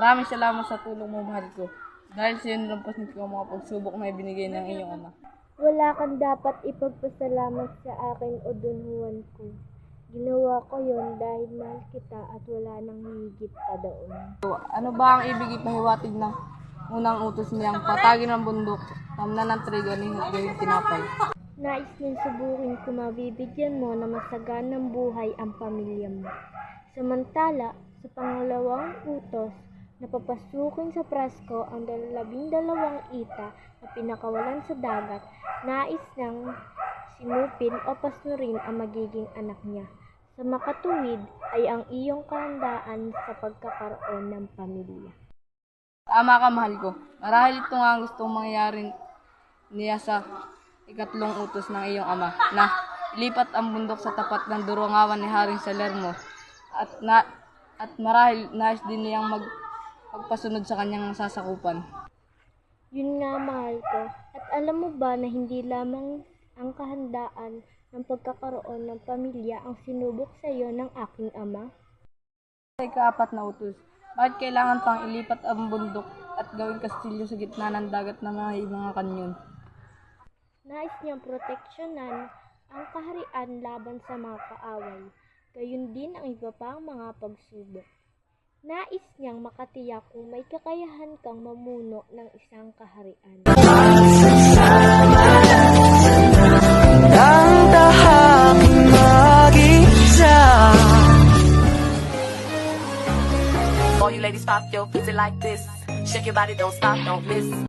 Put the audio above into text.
Maraming salamat sa tulong mo, mahal ko. Dahil sa iyo nilampasan ko ang mga pagsubok na ibinigay ng iyong ama. Wala kang dapat ipagpasalamat sa akin o Don Juan ko. Ginawa ko yon dahil mahal kita at wala nang higit pa doon. Ano ba ang ibig ipahiwatig ng unang utos niyang patagin ng bundok, tamnan ng trigo at gawing tinapay? Nais niyang subukin kung mabibigyan mo na masaganang buhay ang pamilya mo. Samantala, sa pangalawang utos, napapasukin sa prasko ang 12 ita na pinakawalan sa dagat, nais niyang sinupin o pasunurin ang magiging anak niya. Sa makatuwid ay ang iyong kahandaan sa pagkakaroon ng pamilya. Tama ka, mahal ko. Marahil ito nga ang gustong mangyari niya sa ikatlong utos ng iyong ama, na ilipat ang bundok sa tapat ng Durangawan ni Haring Salermo, at marahil nais din niyang magpasunod sa kanyang sasakupan. Yun nga, mahal ko. At alam mo ba na hindi lamang ang kahandaan ng pagkakaroon ng pamilya ang sinubok sa iyo ng aking ama? Sa ikaapat na utos, bakit kailangan pang ilipat ang bundok at gawing kastilyo sa gitna ng dagat na may mga kanyon? Nais niyang proteksyonan ang kaharian laban sa mga kaaway, gayon din ang iba pang mga pagsubok. Nais niyang makatiyak kung may kakayahan kang mamuno ng isang kaharian. Ang tahaking mag-isa. All you ladies pop your pussy like this. Shake your body, don't stop, don't miss.